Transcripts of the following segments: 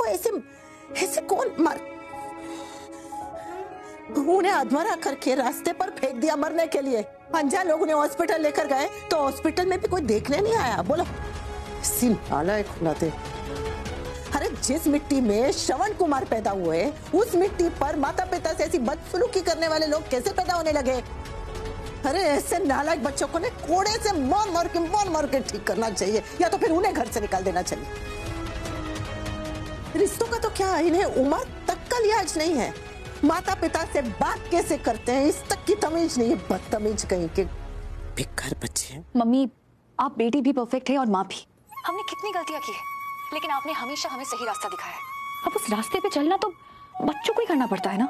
को ऐसे ऐसे कौन मार, उन्हें अधमरा करके रास्ते पर फेंक दिया मरने के लिए। अनजान लोग उन्हें हॉस्पिटल लेकर गए तो हॉस्पिटल में भी कोई देखने नहीं आया। बोलो नालायक खुलाते। अरे जिस मिट्टी में श्रवण कुमार पैदा हुए उस मिट्टी पर माता पिता से ऐसी बदसलूकी करने वाले लोग कैसे पैदा होने लगे? अरे ऐसे नालायक बच्चों को ने कोड़े से मार के ठीक करना चाहिए, या तो फिर उन्हें घर से निकाल देना चाहिए। रिश्तों का तो क्या, इन्हें उम्र तक का लिहाज नहीं है। माता पिता से बात कैसे करते हैं इस तक की तमीज नहीं है। बदतमीज कहीं के बेकार बच्चे हैं। मम्मी, आप बेटी भी परफेक्ट है और माँ भी। हमने कितनी गलतियां की है, लेकिन आपने हमेशा हमें सही रास्ता दिखाया है। अब उस रास्ते पे चलना तो बच्चों को ही करना पड़ता है ना।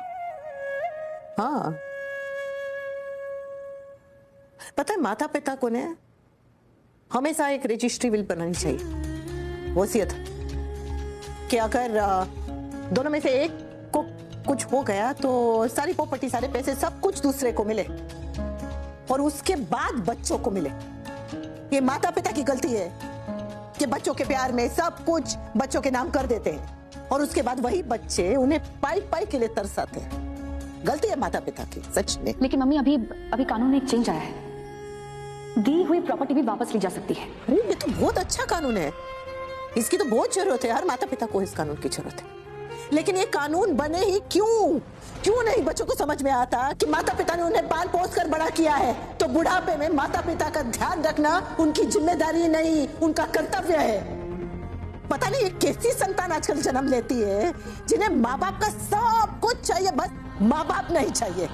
हाँ, पता है माता पिता को ने हमेशा एक रजिस्ट्री विल बनानी चाहिए, वसीयत, कि अगर दोनों में से एक को कुछ हो गया तो सारी प्रॉपर्टी, सारे पैसे, सब कुछ दूसरे को मिले और उसके बाद बच्चों को मिले। ये माता पिता की गलती है कि बच्चों के प्यार में सब कुछ बच्चों के नाम कर देते हैं और उसके बाद वही बच्चे उन्हें पाई पाई के लिए तरसाते हैं। गलती है माता पिता की, सच में। लेकिन मम्मी, अभी कानून में एक चेंज आया है, दी हुई प्रॉपर्टी भी वापस ली जा सकती है। अरे ये तो बहुत अच्छा कानून है, इसकी तो बहुत जरूरत है। हर माता पिता को इस कानून की जरूरत है। लेकिन ये कानून बने ही क्यों नहीं बच्चों को समझ में आता कि माता पिता ने उन्हें पाल पोस कर बड़ा किया है, तो बुढ़ापे में माता पिता का ध्यान रखना उनकी जिम्मेदारी नहीं, उनका कर्तव्य है। पता नहीं ये कैसी संतान आजकल जन्म लेती है जिन्हें माँ बाप का सब कुछ चाहिए, बस माँ बाप नहीं चाहिए।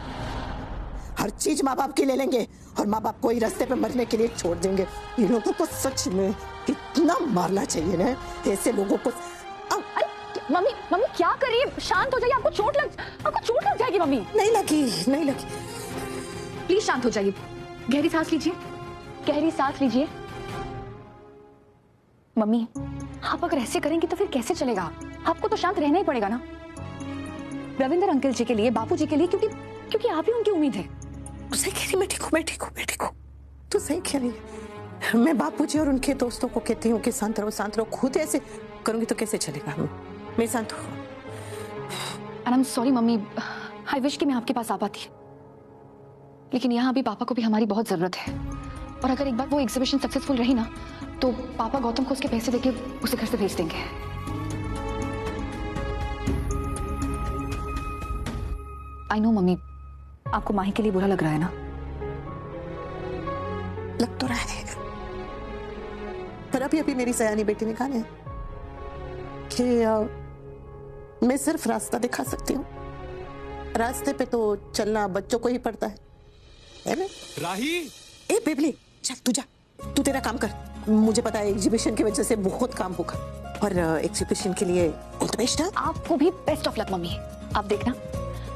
हर चीज माँ बाप की ले लेंगे और माँ बाप को ही रास्ते पे मरने के लिए छोड़ देंगे। इन लोगों को सच में कितना मारना चाहिए ना ऐसे लोगों को। मम्मी क्या करिए, शांत हो जाइए, आपको चोट लग जाएगी। मम्मी नहीं लगी। प्लीज शांत हो जाइए, गहरी सांस लीजिए। मम्मी, आप अगर ऐसे करेंगी तो फिर कैसे चलेगा? आपको तो शांत रहना ही पड़ेगा ना, रविंद्र अंकल जी के लिए, बापू जी के लिए, क्योंकि आप ही उनकी उम्मीद है। सही कह रही, मैं ठीक हूँ। तू सही कह रही है। मैं बापूजी और उनके दोस्तों को कहती हूँ कि शांत रहो। खुद ऐसे करूंगी तो कैसे चलेगा? मैं शांत हूँ। I am sorry mummy, I wish कि मैं आपके पास आ पाती, लेकिन यहाँ अभी पापा को भी हमारी बहुत जरूरत है। और अगर एक बार वो एग्जीबिशन सक्सेसफुल रही ना, तो पापा गौतम को उसके पैसे देके उसे घर से भेज देंगे। आई नो मम्मी, आपको माही के लिए बुरा लग रहा है ना? लग तो रहा है, पर अभी मेरी सयानी बेटी ने कहा कि मैं सिर्फ रास्ता दिखा सकती हूँ। रास्ते पे तो चलना बच्चों को ही पड़ता है ना? राही, ए बेबली, चल तू जा, तू तेरा काम कर। मुझे पता है एग्जीबिशन की वजह से बहुत काम होगा, और एग्जीबिशन के लिए ऑल द बेस्ट। आपको भी बेस्ट ऑफ लक मम्मी। आप देखना,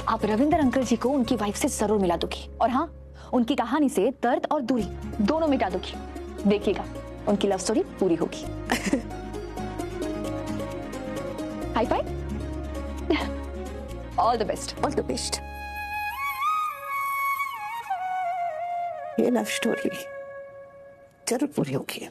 आप रविंदर अंकल जी को उनकी वाइफ से जरूर मिला दोगी, और हाँ, उनकी कहानी से दर्द और दूरी दोनों मिटा दोगी। देखिएगा, उनकी लव स्टोरी पूरी होगी। Hi fi. All the best. ये लव स्टोरी जरूर पूरी होगी।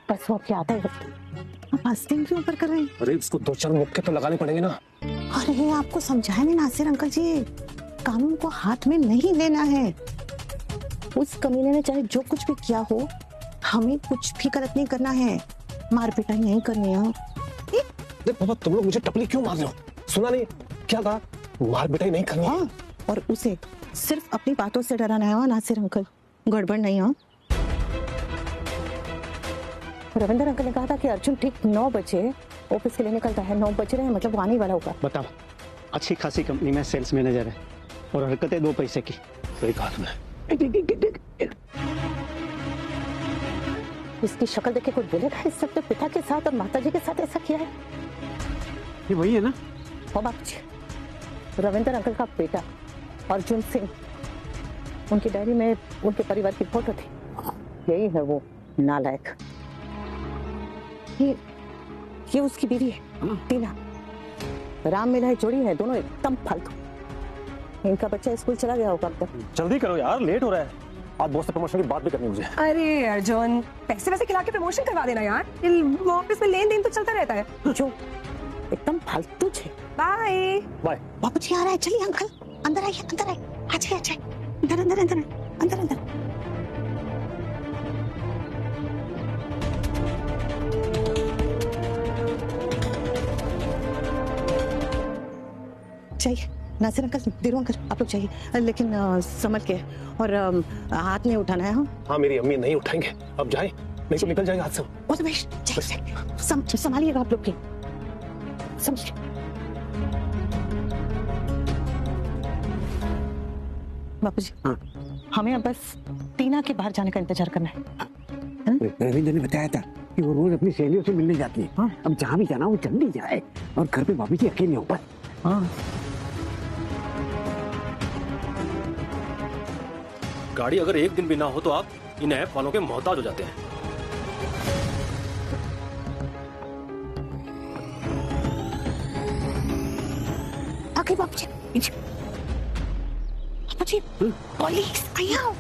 बस वो क्या आता है, आप आस्तीन क्यों ऊपर कर रहे हैं? अरे उसको 2-4 मुक्के तो लगाने पड़ेंगे ना। अरे आपको समझाया नहीं नासिर अंकल जी, कानून को हाथ में नहीं लेना है। उस कमीने ने चाहे जो कुछ भी किया हो, हमें कुछ भी गलत नहीं करना है, मार पिटाई नहीं करनी है। देख पापा, तुम लोग मुझे टपली क्यों मार रहे हो? सुना नहीं क्या कहा? मार पिटाई नहीं करनी। हाँ, और उसे सिर्फ अपनी बातों से डराना है नासिर अंकल, गड़बड़ नहीं। हाँ, रविंदर अंकल ने कहा था कि अर्जुन ठीक 9 बजे ऑफिस के लिए निकलता है। 9 बज रहे हैं, मतलब वो आने वाला होगा। बताओ, अच्छी खासी कंपनी में सेल्स मैनेजर है और हरकतें 2 पैसे की। सही कहा तुमने। इसकी शक्ल देख के कोई बोलेगा इस सब पिता के साथ और माताजी के साथ ऐसा किया है? ये वही है ना? हाँ बापूजी, रविंदर अंकल का बेटा अर्जुन सिंह, उनकी डायरी में उनके परिवार की फोटो थी। यही है वो नालायक। ये उसकी बीवी है टीना। राम मिलाए जोड़ी है, दोनों एकदम फालतू। इनका बच्चा स्कूल चला गया होगा अब तक। जल्दी करो यार, लेट हो रहा है। आप बॉस से प्रमोशन की बात भी करनी है मुझे। अरे अर्जुन, पैसे वैसे खिला के प्रमोशन करवा देना यार, ऑफिस में लेन देन तो चलता रहता है। जो एकदम फालतू छे। Bye bye. बापूजी आ रहा है, चलिए अंकल अंदर आइए, अंदर आइए, आ जाइए, आ जाइए, अंदर अंदर अंदर अंदर अंदर। चाहिए नासिर अंकल, धीरू अंकल, आप लोग चाहिए, लेकिन संभल के, और हाथ नहीं उठाना है। हाँ मेरी अम्मी नहीं उठाएंगे, अब जाए नहीं तो निकल जाएगा हाथ से। ऑल द बेस्ट, संभालिएगा आप लोग के, समझिए। बापूजी, हमें अब बस टीना के बाहर जाने का इंतजार करना है। रविंद्र ने बताया था कि वो रोज अपनी सहेलियों से मिलने जाती है। हाँ? अब जहाँ भी जाना वो जल्दी जाए, और घर पे भाभी जी अकेले ऊपर। हाँ। गाड़ी अगर एक दिन भी ना हो तो आप इन ऐप वालों के मोहताज हो जाते हैं। आगे बापूजी, बापूजी, पुलिस आई आओ।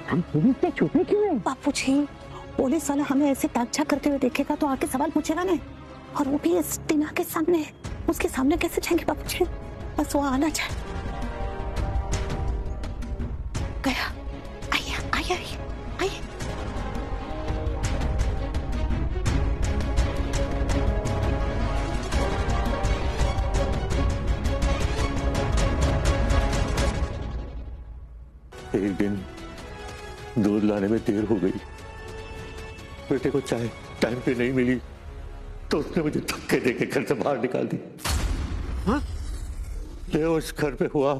हम पुलिस से छुपे क्यों हैं? बापूजी, पुलिस वाला हमें ऐसे ताक झाक करते हुए देखेगा तो आके सवाल पूछेगा ना, और वो भी इस टीना के सामने। उसके सामने कैसे जाएंगे बापूजी? बस वो आना चाहिए। गया, आइए आइए आइए आइए। एक दिन दूध लाने में देर हो गई, बेटे को चाय टाइम पे नहीं मिली तो उसने मुझे धक्के देके घर से बाहर निकाल दी। हाँ? बेहोश घर पे हुआ,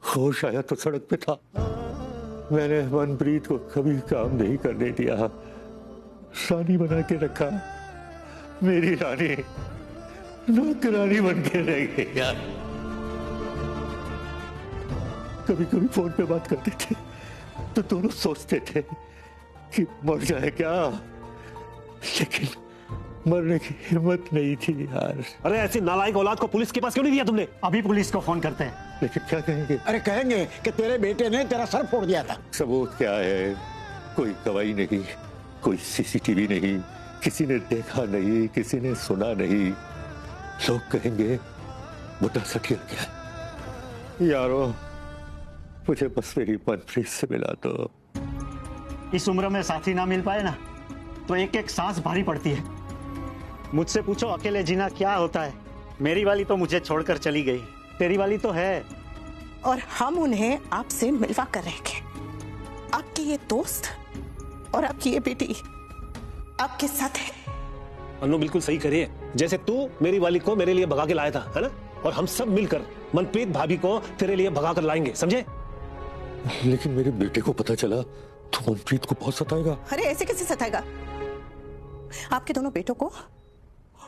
होश आया तो सड़क पे था। मैंने मनप्रीत को कभी काम नहीं करने दिया, रानी बना के रखा। मेरी रानी नौकरानी बन के रह गई यार। कभी कभी फोन पे बात करते थे तो दोनों सोचते थे कि मर जाए क्या, लेकिन मरने की हिम्मत नहीं थी यार। अरे ऐसी नालायक औलाद को पुलिस के पास क्यों नहीं दिया तुमने? अभी पुलिस को फोन करते हैं। लेकिन क्या कहेंगे? अरे कहेंगे कि तेरे बेटे ने तेरा सर फोड़ दिया था। सबूत क्या है? कोई गवाही नहीं, कोई सीसीटीवी नहीं, किसी ने देखा नहीं, किसी ने सुना नहीं। लोग कहेंगे बुढ़ा सटिया क्या। यारो, मुझे बस मेरी मनप्रीत से मिला दो। इस उम्र में साथी ना मिल पाए ना तो एक एक सांस भारी पड़ती है। मुझसे पूछो अकेले जीना क्या होता है। मेरी वाली तो मुझे छोड़कर चली गई, तेरी वाली तो है। और हम उन्हें आपसे मिलवा कर रहेंगे। आपके ये दोस्त और आपकी ये बेटी आपके साथ है। अनु बिल्कुल सही करिए, जैसे तू मेरी वाली को मेरे लिए भगा के लाया था, है ना? और हम सब मिलकर मनप्रीत भाभी को तेरे लिए भगा कर लाएंगे, समझे? लेकिन मेरे बेटे को पता चला तो मनप्रीत को बहुत सताएगा। अरे ऐसे कैसे सताएगा? आपके दोनों बेटों को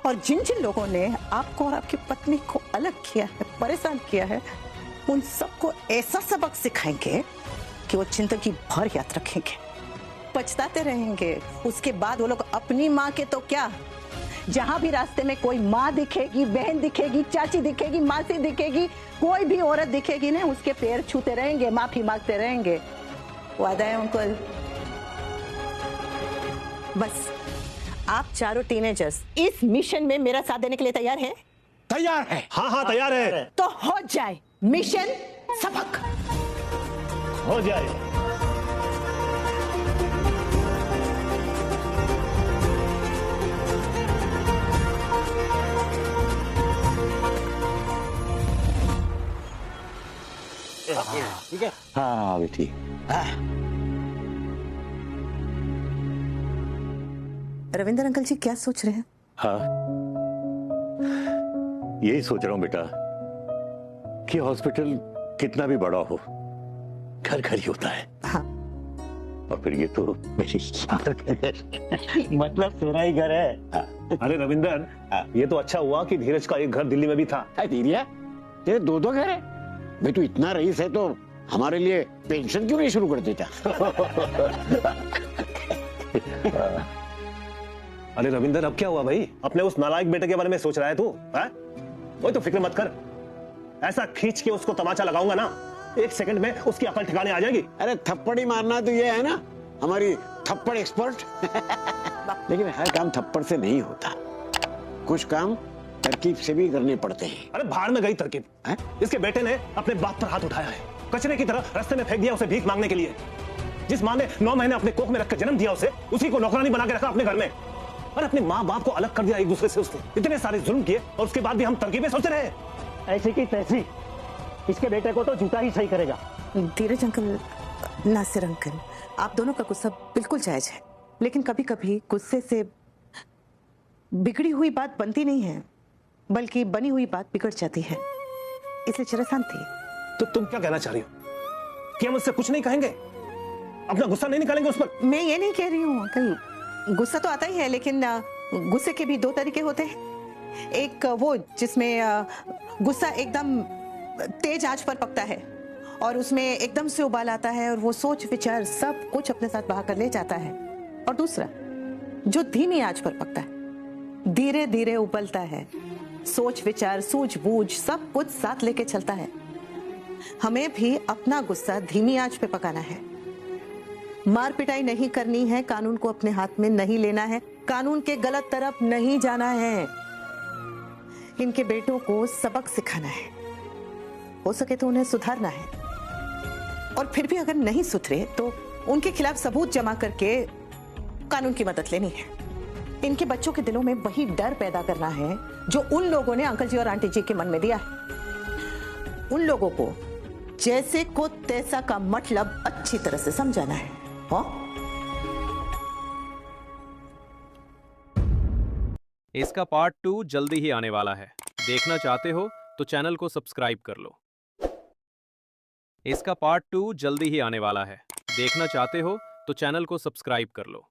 और जिन जिन लोगों ने आपको और आपकी पत्नी को अलग किया है, परेशान किया है, उन सबको ऐसा सबक सिखाएंगे कि वो जिंदगी भर याद रखेंगे, पछताते रहेंगे। उसके बाद वो लोग अपनी माँ के तो क्या, जहां भी रास्ते में कोई माँ दिखेगी, बहन दिखेगी, चाची दिखेगी, मासी दिखेगी, कोई भी औरत दिखेगी ना, उसके पैर छूते रहेंगे, माफी मांगते रहेंगे। वादा है अंकल? बस आप चारों टीनेजर्स इस मिशन में मेरा साथ देने के लिए तैयार हैं? तैयार है। हाँ हाँ तैयार है। तो हो जाए मिशन सफल। हो जाए। ठीक है। हाँ बेटी, रविंद्र अंकल जी क्या सोच रहे हैं? हाँ यही सोच रहा हूँ बेटा कि हॉस्पिटल कितना भी बड़ा हो, घर घर ही होता है। हाँ। और फिर ये तो मेरी मतलब तेरा ही घर है। अरे रविंदर, ये तो अच्छा हुआ कि धीरज का एक घर दिल्ली में भी था। धीरिया, तेरे दो दो घर है भाई। तू इतना रईस है तो हमारे लिए पेंशन क्यों नहीं शुरू कर देता? अरे रविंदर, अब क्या हुआ भाई? अपने उस नालायक बेटे के बारे में सोच रहा है तू? वही तो फिक्र मत कर, ऐसा खींच के उसको तमाचा लगाऊंगा ना, 1 सेकंड में उसकी अकल ठिकाने आ जाएगी। अरे थप्पड़ ही मारना तो ये है ना हमारी थप्पड़ एक्सपर्ट। लेकिन हर काम थप्पड़ से नहीं होता, कुछ काम तरकीब से भी करने पड़ते हैं। अरे भाड़ में गई तरकीब। इसके बेटे ने अपने बाप पर हाथ उठाया है, कचरे की तरह रास्ते में फेंक दिया उसे भीख मांगने के लिए। जिस माँ ने 9 महीने अपने कोख में रखकर जन्म दिया उसे, उसी को नौकरानी बना के रखा अपने घर में, और अपने माँ बाप को अलग कर दिया एक दूसरे से। उसने इतने सारे जुल्म किए और उसके बाद भी हम तरकीबें सोच रहे हैं। ऐसी की तैसी, इसके बेटे को तो जूता ही सही करेगा। धीरज अंकल, नासिर अंकल, आप दोनों का गुस्सा बिल्कुल जायज है, लेकिन कभी कभी गुस्से से बिगड़ी हुई बात बनती नहीं है, बल्कि बनी हुई बात बिगड़ जाती है। इसलिए जरा शांति। तो तुम क्या कहना चाह रही हो कि हम उससे कुछ नहीं कहेंगे, अपना गुस्सा नहीं निकालेंगे उस पर? मैं ये नहीं कह रही हूँ अंकल, गुस्सा तो आता ही है, लेकिन गुस्से के भी 2 तरीके होते हैं। एक वो जिसमें गुस्सा एकदम तेज आंच पर पकता है और उसमें एकदम से उबाल आता है और वो सोच विचार सब कुछ अपने साथ बहा कर ले जाता है, और दूसरा जो धीमी आंच पर पकता है, धीरे धीरे उबलता है, सोच विचार सूझबूझ सब कुछ साथ लेके चलता है। हमें भी अपना गुस्सा धीमी आंच पे पकाना है, मार पिटाई नहीं करनी है, कानून को अपने हाथ में नहीं लेना है, कानून के गलत तरफ नहीं जाना है, इनके बेटों को सबक सिखाना है, हो सके तो उन्हें सुधारना है, और फिर भी अगर नहीं सुधरे तो उनके खिलाफ सबूत जमा करके कानून की मदद लेनी है। इनके बच्चों के दिलों में वही डर पैदा करना है जो उन लोगों ने अंकल जी और आंटी जी के मन में दिया है। उन लोगों को जैसे को तैसा का मतलब अच्छी तरह से समझाना है। हाँ? इसका पार्ट 2 जल्दी ही आने वाला है, देखना चाहते हो तो चैनल को सब्सक्राइब कर लो। इसका पार्ट 2 जल्दी ही आने वाला है, देखना चाहते हो तो चैनल को सब्सक्राइब कर लो।